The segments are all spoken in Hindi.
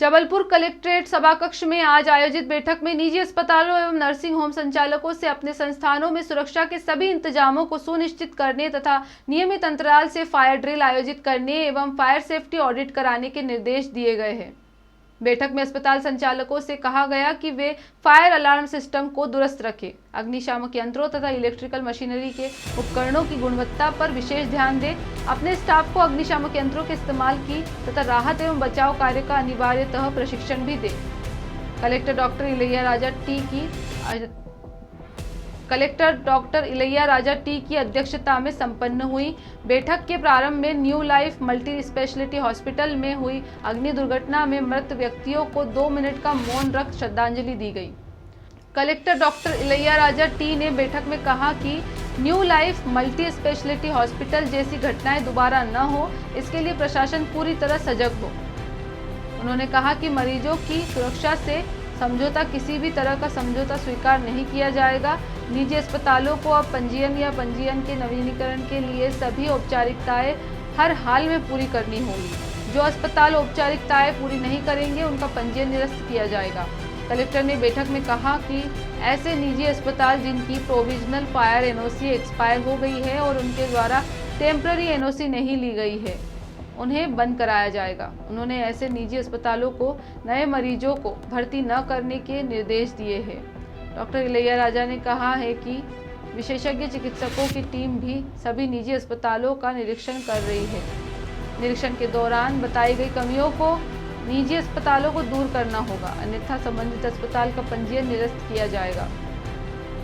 जबलपुर कलेक्ट्रेट सभाकक्ष में आज आयोजित बैठक में निजी अस्पतालों एवं नर्सिंग होम संचालकों से अपने संस्थानों में सुरक्षा के सभी इंतजामों को सुनिश्चित करने तथा नियमित अंतराल से फायर ड्रिल आयोजित करने एवं फायर सेफ्टी ऑडिट कराने के निर्देश दिए गए हैं। बैठक में अस्पताल संचालकों से कहा गया कि वे फायर अलार्म सिस्टम को दुरुस्त रखें, अग्निशामक यंत्रों तथा इलेक्ट्रिकल मशीनरी के उपकरणों की गुणवत्ता पर विशेष ध्यान दें, अपने स्टाफ को अग्निशामक यंत्रों के इस्तेमाल की तथा राहत एवं बचाव कार्य का अनिवार्यतः प्रशिक्षण भी दें। Collector doctor Ilaiya Raja T की अध्यक्षता में संपन्न हुई बैठक के प्रारंभ में new life multi speciality hospital में हुई अग्नि दुर्घटना में मृत व्यक्तियों को 2 मिनट का मौन रख श्रद्धांजलि दी गई। Collector doctor Ilaiya Raja T ने बैठक में कहा कि new life multi speciality hospital जैसी घटनाएं दोबारा न हो, इसके लिए प्रशासन पूरी तरह सजग हो। उन्होंने कहा कि मरीजों की सुरक्षा से समझौता, किसी भी तरह का समझौता स्वीकार नहीं किया जाएगा। निजी अस्पतालों को अब पंजीयन के नवीनीकरण के लिए सभी औपचारिकताएं हर हाल में पूरी करनी होगी। जो अस्पताल औपचारिकताएं पूरी नहीं करेंगे, उनका पंजीयन निरस्त किया जाएगा। कलेक्टर ने बैठक में कहा कि ऐसे निजी अस्पताल जिनकी प्रोविजनल फायर एनओसी एक्सपायर हो गई है और उनके द्वारा टेम्पररी एनओसी नहीं ली गई है, उन्हें बंद कराया जाएगा। उन्होंने ऐसे निजी अस्पतालों को नए मरीजों को भर्ती न करने के निर्देश दिए हैं। डॉक्टर इलैया राजा ने कहा है कि विशेषज्ञ चिकित्सकों की टीम भी सभी निजी अस्पतालों का निरीक्षण कर रही है। निरीक्षण के दौरान बताई गई कमियों को निजी अस्पतालों को दूर करना होगा, अन्यथा संबंधित अस्पताल का पंजीयन निरस्त किया जाएगा।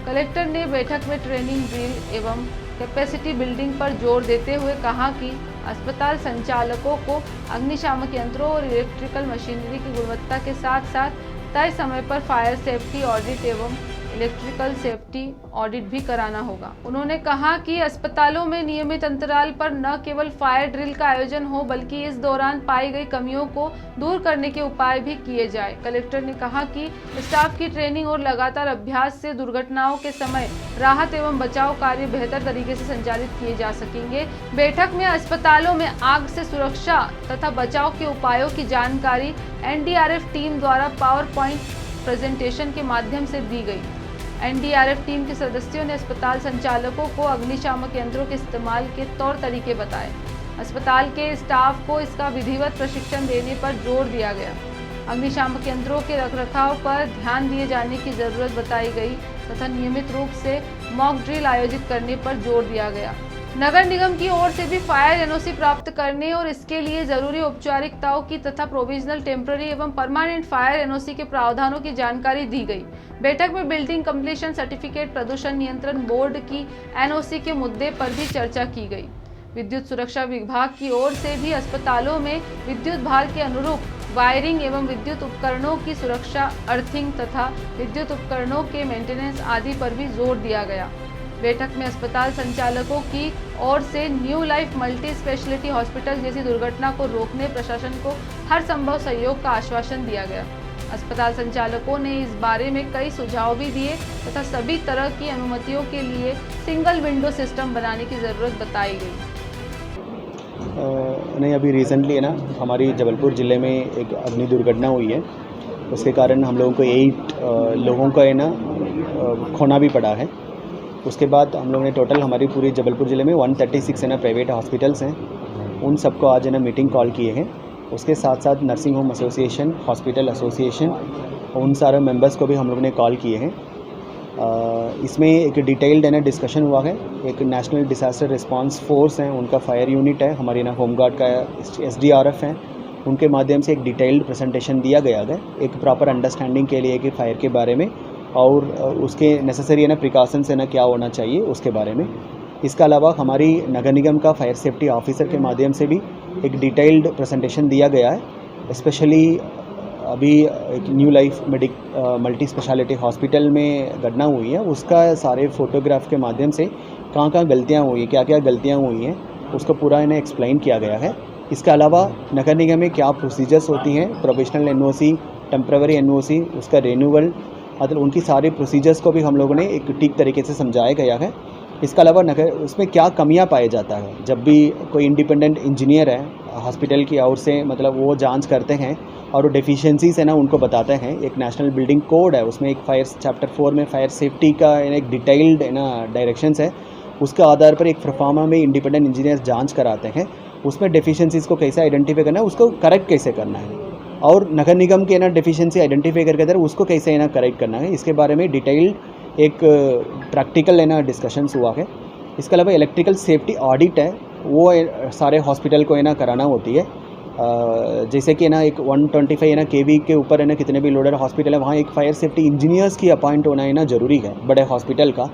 कलेक्टर ने बैठक में ट्रेनिंग ड्रिल एवं कैपेसिटी बिल्डिंग पर जोर देते हुए कहा कि अस्पताल संचालकों को अग्निशामक यंत्रों और इलेक्ट्रिकल मशीनरी की गुणवत्ता के साथ साथ तय समय पर फायर सेफ्टी ऑडिट एवं इलेक्ट्रिकल सेफ्टी ऑडिट भी कराना होगा। उन्होंने कहा कि अस्पतालों में नियमित अंतराल पर न केवल फायर ड्रिल का आयोजन हो, बल्कि इस दौरान पाई गई कमियों को दूर करने के उपाय भी किए जाए। कलेक्टर ने कहा कि स्टाफ की ट्रेनिंग और लगातार अभ्यास से दुर्घटनाओं के समय राहत एवं बचाव कार्य बेहतर तरीके से संचालित किए जा सकेंगे। बैठक में अस्पतालों में आग से सुरक्षा तथा बचाव के उपायों की जानकारी एनडीआरएफ टीम द्वारा पावर पॉइंट प्रेजेंटेशन के माध्यम से दी गई। एनडीआरएफ टीम के सदस्यों ने अस्पताल संचालकों को अग्निशामक यंत्रों के इस्तेमाल के तौर तरीके बताए। अस्पताल के स्टाफ को इसका विधिवत प्रशिक्षण देने पर जोर दिया गया। अग्निशामक यंत्रों के रखरखाव पर ध्यान दिए जाने की जरूरत बताई गई तथा नियमित रूप से मॉक ड्रिल आयोजित करने पर जोर दिया गया। नगर निगम की ओर से भी फायर एनओसी प्राप्त करने और इसके लिए जरूरी औपचारिकताओं की तथा प्रोविजनल, टेम्पररी एवं परमानेंट फायर एनओसी के प्रावधानों की जानकारी दी गई। बैठक में बिल्डिंग कंप्लीशन सर्टिफिकेट, प्रदूषण नियंत्रण बोर्ड की एनओसी के मुद्दे पर भी चर्चा की गई। विद्युत सुरक्षा विभाग की ओर से भी अस्पतालों में विद्युत भार के अनुरूप वायरिंग एवं विद्युत उपकरणों की सुरक्षा, अर्थिंग तथा विद्युत उपकरणों के मेंटेनेंस आदि पर भी जोर दिया गया। बैठक में अस्पताल संचालकों की ओर से new life multi speciality hospital जैसी दुर्घटना को रोकने प्रशासन को हर संभव सहयोग का आश्वासन दिया गया। अस्पताल संचालकों ने इस बारे में कई सुझाव भी दिए तथा सभी तरह की अनुमतियों के लिए सिंगल विंडो सिस्टम बनाने की ज़रूरत बताई गई। नहीं, अभी रिसेंटली है ना, हमारी जबलपुर ज़िले में एक अग्नि दुर्घटना हुई है। उसके कारण हम लोगों को 8 लोगों का है ना खोना भी पड़ा है। उसके बाद हम लोगों ने टोटल हमारी पूरी जबलपुर ज़िले में 136 है ना प्राइवेट हॉस्पिटल्स हैं, उन सबको आज है ना मीटिंग कॉल किए हैं। उसके साथ साथ nursing home association, hospital association, उन सारे मेंबर्स को भी हम लोगों ने कॉल किए हैं। इसमें एक डिटेल्ड है ना डिस्कशन हुआ है। एक नेशनल डिसास्टर रिस्पांस फोर्स है, उनका फायर यूनिट है, हमारे ना होमगार्ड का एसडीआरएफ है, उनके माध्यम से एक डिटेल्ड प्रेजेंटेशन दिया गया है एक प्रॉपर अंडरस्टैंडिंग के लिए कि फायर के बारे में और उसके नेसेसरी है ना प्रिकॉशंस है ना क्या होना चाहिए उसके बारे में। इसके अलावा हमारी नगर निगम का फायर सेफ्टी ऑफिसर के माध्यम से भी एक डिटेल्ड प्रेजेंटेशन दिया गया है। स्पेशली अभी एक new life multi speciality hospital में घटना हुई है, उसका सारे फोटोग्राफ के माध्यम से कहाँ कहाँ गलतियाँ हुई हैं, क्या क्या गलतियाँ हुई हैं, उसको पूरा इन्हें एक्सप्लेन किया गया है। इसके अलावा नगर निगम में क्या प्रोसीजर्स होती हैं, प्रोविजनल एनओसी, टेम्पररी एनओसी, उसका रिन्यूअल, मतलब उनकी सारी प्रोसीजर्स को भी हम लोगों ने एक ठीक तरीके से समझाया गया है। इसके अलावा नगर उसमें क्या कमियां पाया जाता है, जब भी कोई इंडिपेंडेंट इंजीनियर है हॉस्पिटल की ओर से, मतलब वो जांच करते हैं और डेफिशिएंसीज है ना उनको बताते हैं। एक नेशनल बिल्डिंग कोड है, उसमें एक फायर चैप्टर 4 में फायर सेफ्टी का एक डिटेल्ड है ना डायरेक्शंस है। उसके आधार पर एक प्रोफार्मा में इंडिपेंडेंट इंजीनियर जांच कराते हैं, उसमें डेफिशिएंसीज को कैसे आइडेंटिफाई करना है, उसको करेक्ट कैसे करना है, और नगर निगम के ना डेफिशिएंसी आइडेंटिफाई करके अंदर उसको कैसे है ना करेक्ट करना है, इसके बारे में डिटेल्ड एक प्रैक्टिकल है ना डिस्कशंस हुआ है। इसके अलावा इलेक्ट्रिकल सेफ्टी ऑडिट है, वो सारे हॉस्पिटल को है ना कराना होती है। जैसे कि ना एक 125 है ना केवी के ऊपर है ना कितने भी लोडेड हॉस्पिटल है, वहाँ एक फायर सेफ्टी इंजीनियर्स की अपॉइंट होना है ना ज़रूरी है बड़े हॉस्पिटल का,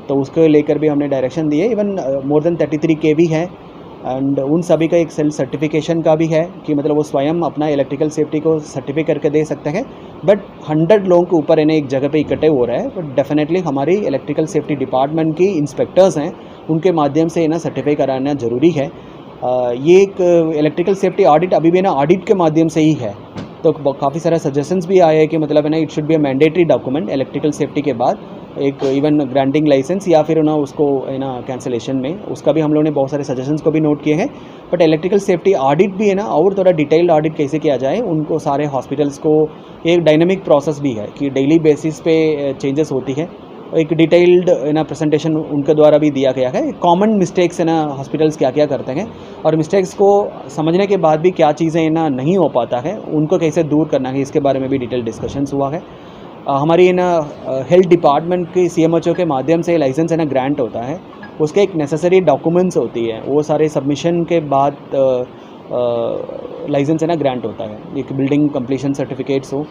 तो उसको लेकर भी हमने डायरेक्शन दिए। इवन मोर देन 33 केवी है, एंड उन सभी का एक सेल्फ सर्टिफिकेशन का भी है कि मतलब वो स्वयं अपना इलेक्ट्रिकल सेफ्टी को सर्टिफाई करके दे सकते हैं। बट 100 लोगों के ऊपर है ना एक जगह पे इकट्ठे हो रहा है, बट डेफिनेटली हमारी इलेक्ट्रिकल सेफ्टी डिपार्टमेंट की इंस्पेक्टर्स हैं, उनके माध्यम से ना सर्टिफाई कराना ज़रूरी है। ये एक इलेक्ट्रिकल सेफ्टी ऑडिट अभी भी ना ऑडिट के माध्यम से ही है, तो काफ़ी सारा सजेशंस भी आए हैं कि मतलब है ना it should be a mandatory document electrical safety के बाद, एक इवन ग्रांटिंग लाइसेंस या फिर ना उसको है ना कैंसिलेशन में, उसका भी हम लोगों ने बहुत सारे सजेशंस को भी नोट किए हैं। बट इलेक्ट्रिकल सेफ्टी ऑडिट भी है ना और थोड़ा डिटेल्ड ऑडिट कैसे किया जाए, उनको सारे हॉस्पिटल्स को एक डायनेमिक प्रोसेस भी है कि डेली बेसिस पे चेंजेस होती है, एक डिटेल्ड ना प्रेजेंटेशन उनके द्वारा भी दिया गया है। कॉमन मिस्टेक्स है ना हॉस्पिटल्स क्या क्या करते हैं, और मिस्टेक्स को समझने के बाद भी क्या चीज़ें ना नहीं हो पाता है, उनको कैसे दूर करना है, इसके बारे में भी डिटेल डिस्कशंस हुआ है। हमारी ना हेल्थ डिपार्टमेंट की CMHO के माध्यम से लाइसेंस है ना ग्रांट होता है, उसके एक नेसेसरी डॉक्यूमेंट्स होती है, वो सारे सबमिशन के बाद लाइसेंस है ना ग्रांट होता है। एक बिल्डिंग कंप्लीशन सर्टिफिकेट्स हो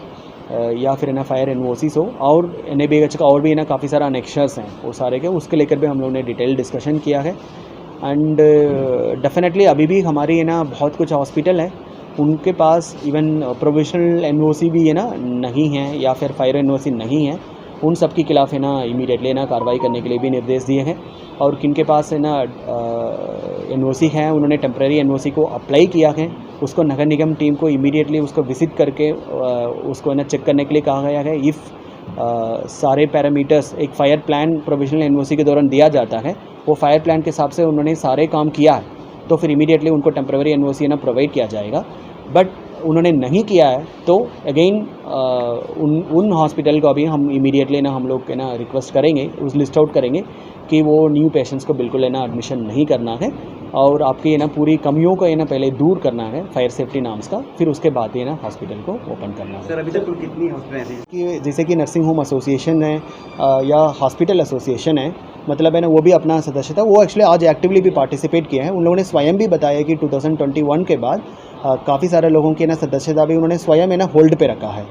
या फिर ना फायर NOCs हो, और NABH का और भी ना काफ़ी सारा अनेक्शर्स हैं वो सारे के, उसके लेकर भी हम लोगों ने डिटेल डिस्कशन किया है। एंड डेफिनेटली अभी भी हमारी है ना बहुत कुछ हॉस्पिटल है उनके पास इवन प्रोविजनल NOC भी है ना नहीं है, या फिर फायर NOC नहीं है, उन सब के खिलाफ है ना इमीडिएटली ना कार्रवाई करने के लिए भी निर्देश दिए हैं। और किनके पास है ना NOC है, उन्होंने टेम्प्रेरी NOC को अप्लाई किया है, उसको नगर निगम टीम को इमीडिएटली उसको विजिट करके उसको है ना चेक करने के लिए कहा गया है। इफ़ सारे पैरामीटर्स एक फायर प्लान प्रोविजनल NOC के दौरान दिया जाता है, वो फायर प्लान के हिसाब से उन्होंने सारे काम किया है, तो फिर इमीडिएटली उनको टेम्प्रेरी NOC ना प्रोवाइड किया जाएगा। बट उन्होंने नहीं किया है तो अगेन उन हॉस्पिटल को अभी हम इमीडिएटली ना हम लोग के ना रिक्वेस्ट करेंगे, उस लिस्ट आउट करेंगे कि वो न्यू पेशेंट्स को बिल्कुल है ना एडमिशन नहीं करना है, और आपकी है ना पूरी कमियों को है ना पहले दूर करना है फायर सेफ्टी नाम्स का, फिर उसके बाद ही ना हॉस्पिटल को ओपन करना है। सर अभी तक कुल कितनी हॉस्पिटल ऐसी कि जैसे कि नर्सिंग होम एसोसिएशन है या हॉस्पिटल एसोसिएशन है, मतलब है ना वो भी अपना सदस्य था, वो एक्चुअली आज एक्टिवली भी पार्टिसिपेट किया है। उन लोगों ने स्वयं भी बताया कि 2021 के बाद काफ़ी सारे लोगों की ना सदस्यता भी उन्होंने स्वयं है ना होल्ड पे रखा है।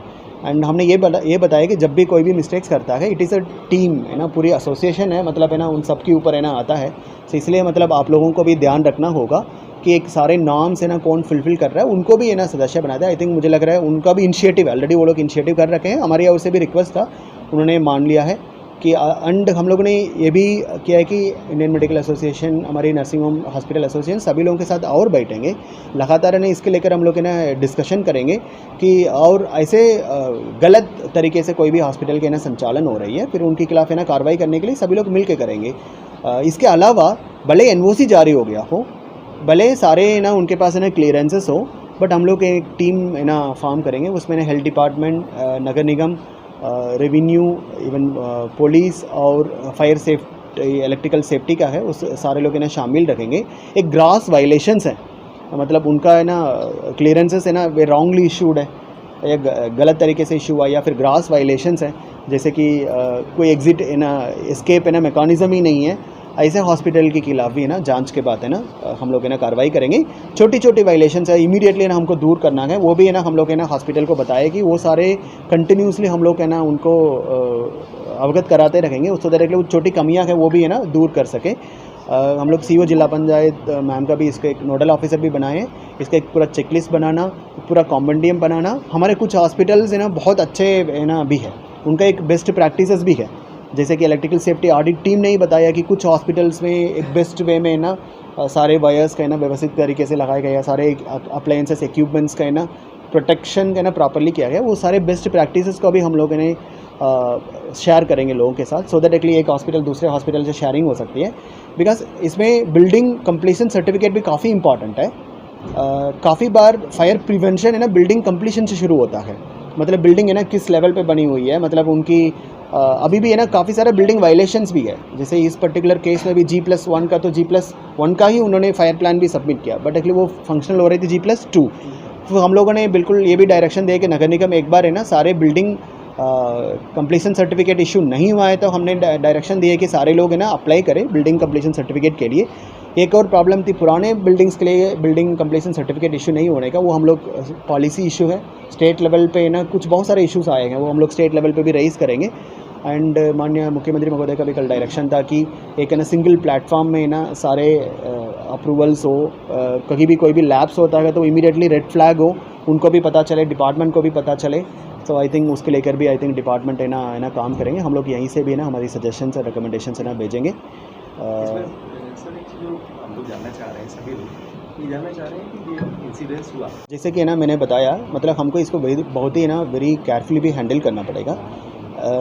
एंड हमने ये बताया कि जब भी कोई भी मिस्टेक्स करता है, इट इज़ अ टीम है ना, पूरी एसोसिएशन है, मतलब है ना उन सब के ऊपर है ना आता है। तो इसलिए मतलब आप लोगों को भी ध्यान रखना होगा कि एक सारे नॉर्म्स है ना कौन फुलफिल कर रहा है, उनको भी है ना सदस्य बनाता है। आई थिंक मुझे लग रहा है उनका भी इनिशिएटिव ऑलरेडी वो लोग इनिशिएटिव कर रखे हैं, हमारी ओर से भी रिक्वेस्ट था, उन्होंने मान लिया है कि एंड हम लोगों ने ये भी किया है कि इंडियन मेडिकल एसोसिएशन, हमारी नर्सिंग होम हॉस्पिटल एसोसिएशन सभी लोगों के साथ और बैठेंगे, लगातार ने इसके लेकर हम लोग ना डिस्कशन करेंगे कि और ऐसे गलत तरीके से कोई भी हॉस्पिटल के ना संचालन हो रही है, फिर उनके खिलाफ है ना कार्रवाई करने के लिए सभी लोग मिल के करेंगे। इसके अलावा भले NOC जारी हो गया हो, भले सारे ना उनके पास है ना क्लियरेंसेस हो, बट हम लोग एक टीम है ना फॉर्म करेंगे, उसमें ना हेल्थ डिपार्टमेंट, नगर निगम, रेवेन्यू, इवन पुलिस और फायर सेफ्टी इलेक्ट्रिकल सेफ्टी का है, उस सारे लोग है ना शामिल रखेंगे। एक ग्रास वायलेशंस है, मतलब उनका है ना क्लियरेंसेस है ना वे रॉन्गली इशूड है या गलत तरीके से इशू हुआ, या फिर ग्रास वायलेशंस है, जैसे कि कोई एग्जिट है ना एस्केप है ना मेकानिज़म ही नहीं है, ऐसे हॉस्पिटल के खिलाफ भी है ना जांच के बाद है ना हम लोग है ना कार्रवाई करेंगे। छोटी छोटी वायलेशंस है इमीडिएटली ना हमको दूर करना है, वो भी है ना हम लोग है ना हॉस्पिटल को बताया कि वो सारे कंटिन्यूसली हम लोग है ना उनको अवगत कराते रहेंगे, उसको डायरेक्टली वो छोटी कमियां हैं वो भी है ना दूर कर सके। हम लोग CO जिला पंचायत मैम का भी इसका एक नोडल ऑफिसर भी बनाए हैं, इसका एक पूरा चेकलिस्ट बनाना, पूरा कॉम्पेंडियम बनाना। हमारे कुछ हॉस्पिटल्स है ना बहुत अच्छे है ना भी है, उनका एक बेस्ट प्रैक्टिसेस भी है, जैसे कि इलेक्ट्रिकल सेफ्टी ऑडिट टीम ने ही बताया कि कुछ हॉस्पिटल्स में एक बेस्ट वे में ना सारे वायर्स का है ना व्यवस्थित तरीके से लगाए गए, सारे अप्लायंसेस इक्विपमेंट्स का है ना प्रोटेक्शन का ना प्रॉपरली किया गया। वो सारे बेस्ट प्रैक्टिसेस को भी हम लोगों ने शेयर करेंगे लोगों के साथ, सो दैट एक्चुअली एक हॉस्पिटल दूसरे हॉस्पिटल से शेयरिंग हो सकती है। बिकॉज इसमें बिल्डिंग कंप्लीशन सर्टिफिकेट भी काफ़ी इंपॉर्टेंट है, काफ़ी बार फायर प्रिवेंशन है ना बिल्डिंग कंप्लीशन से शुरू होता है। मतलब बिल्डिंग है ना किस लेवल पे बनी हुई है, मतलब उनकी अभी भी है ना काफ़ी सारा बिल्डिंग वायलेशंस भी है। जैसे इस पर्टिकुलर केस में भी G+1 का तो G+1 का ही उन्होंने फायर प्लान भी सबमिट किया, बट एक्चुअली वो फंक्शनल हो रही थी G+2। तो हम लोगों ने बिल्कुल ये भी डायरेक्शन दिया कि नगर निगम एक बार है ना सारे बिल्डिंग कंप्लीशन सर्टिफिकेट इशू नहीं हुआ है तो हमने डायरेक्शन दिया कि सारे लोग है ना अप्लाई करें बिल्डिंग कंप्लीशन सर्टिफिकेट के लिए। एक और प्रॉब्लम थी पुराने बिल्डिंग्स के लिए बिल्डिंग कंप्लीशन सर्टिफिकेट इशू नहीं होने का, वो हम लोग पॉलिसी इशू है स्टेट लेवल पे ना, कुछ बहुत सारे इश्यूज आए हैं वो हम लोग स्टेट लेवल पे भी रेज़ करेंगे। एंड माननीय मुख्यमंत्री महोदय का भी कल डायरेक्शन था कि एक है ना सिंगल प्लेटफॉर्म में ना सारे अप्रूवल्स हो, कहीं भी कोई भी लैप्स होता है तो इमीडिएटली रेड फ्लैग हो, उनको भी पता चले, डिपार्टमेंट को भी पता चले। तो आई थिंक उसके लेकर भी आई थिंक डिपार्टमेंट है ना काम करेंगे। हम लोग यहीं से भी ना हमारी सजेशंस और रिकमेंडेशंस है ना भेजेंगे। सर एक चीज़ जो हम लोग जानना चाह रहे हैं, सभी लोग ये जानना चाह रहे हैं कि ये इंसिडेंस हुआ, जैसे कि ना मैंने बताया, मतलब हमको इसको बहुत ही ना वेरी केयरफुली भी हैंडल करना पड़ेगा।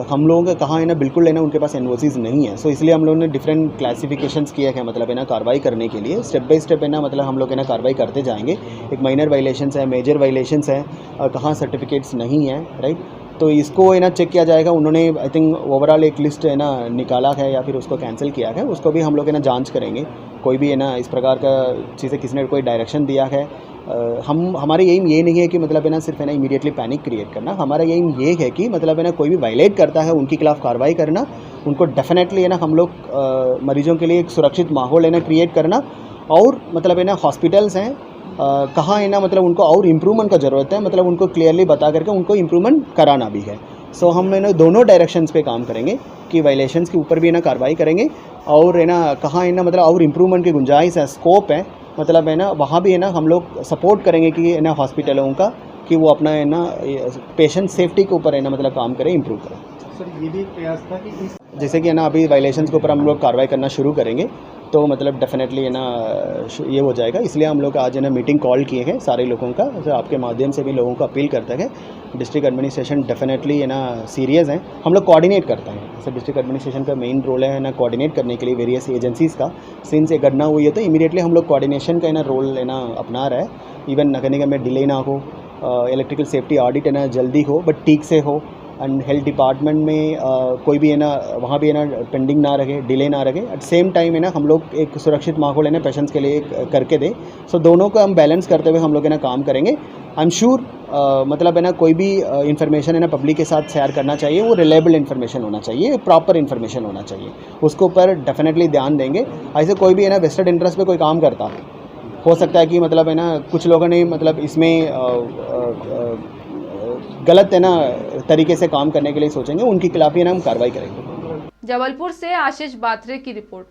हम लोगों का कहाँ है ना बिल्कुल है ना उनके पास एनओसीज नहीं है, सो इसलिए हम लोगों ने डिफरेंट क्लासिफिकेशंस किया है, मतलब है ना कार्रवाई करने के लिए स्टेप बाय स्टेप है ना, मतलब हम लोग है ना कार्रवाई करते जाएंगे। एक माइनर वायलेशंस है, मेजर वायलेशंस है, कहाँ सर्टिफिकेट्स नहीं है, राइट, तो इसको है ना चेक किया जाएगा। उन्होंने आई थिंक ओवरऑल एक लिस्ट है ना निकाला है या फिर उसको कैंसिल किया है, उसको भी हम लोग है ना जांच करेंगे। कोई भी है ना इस प्रकार का चीज़ें किसी ने कोई डायरेक्शन दिया है, हमारे एम ये नहीं है कि मतलब है ना सिर्फ है ना इमीडिएटली पैनिक क्रिएट करना। हमारा एम ये है कि मतलब है ना कोई भी वायलेट करता है उनके खिलाफ कार्रवाई करना, उनको डेफिनेटली है ना हम लोग मरीजों के लिए एक सुरक्षित माहौल है ना क्रिएट करना। और मतलब है ना हॉस्पिटल्स हैं कहाँ है ना मतलब उनको और इम्प्रूवमेंट का ज़रूरत है, मतलब उनको क्लियरली बता करके उनको इम्प्रूवमेंट कराना भी है। सो हम है ना दोनों डायरेक्शंस पे काम करेंगे कि वायलेशंस के ऊपर भी है ना कार्रवाई करेंगे और है ना कहाँ है ना मतलब और इम्प्रूवमेंट की गुंजाइश है, स्कोप है, मतलब है ना वहाँ भी है ना हम लोग सपोर्ट करेंगे कि है ना हॉस्पिटलों का कि वो अपना है ना पेशेंट सेफ्टी के ऊपर है ना मतलब काम करें, इम्प्रूव करें। सर ये भी एक प्रयास था कि इस जैसे कि है ना अभी वायलेशंस के ऊपर हम लोग कार्रवाई करना शुरू करेंगे तो मतलब डेफिनेटली है ना ये हो जाएगा। इसलिए हम लोग आज है ना मीटिंग कॉल किए हैं सारे लोगों का, तो आपके माध्यम से भी लोगों को अपील करते हैं डिस्ट्रिक्ट एडमिनिस्ट्रेशन डेफिनेटली है ना सीरियस हैं। हम लोग कोऑर्डिनेट करते हैं, जैसे डिस्ट्रिक्ट एडमिनिस्ट्रेशन का मेन रोल है ना कोऑर्डिनेट करने के लिए वेरियस एजेंसीज़ का। सिंस एक घटना हुई है तो इमीडिएटली हम लोग कोऑर्डिनेशन का है ना रोल है ना अपना रहा है। इवन नगर निगम में डिले ना हो, इलेक्ट्रिकल सेफ्टी ऑडिट है ना जल्दी हो बट ठीक से हो, एंड हेल्थ डिपार्टमेंट में कोई भी है ना वहाँ भी है ना पेंडिंग ना रहे, डिले ना रहे। एट सेम टाइम है ना हम लोग एक सुरक्षित माहौल है ना पेशेंट्स के लिए करके दें। सो दोनों को हम बैलेंस करते हुए हम लोग है ना काम करेंगे। आई एम श्योर मतलब है ना कोई भी इन्फॉर्मेशन है ना पब्लिक के साथ शेयर करना चाहिए, वो रिलायबल इन्फॉर्मेशन होना चाहिए, प्रॉपर इन्फॉर्मेशन होना चाहिए, उसके ऊपर डेफिनेटली ध्यान देंगे। ऐसे कोई भी है ना वेस्टेड इंटरेस्ट पे कोई काम करता हो सकता है कि मतलब है ना कुछ लोगों ने मतलब इसमें गलत है ना तरीके से काम करने के लिए सोचेंगे, उनके खिलाफ ही ना हम कार्रवाई करेंगे। जबलपुर से आशीष बात्रे की रिपोर्ट।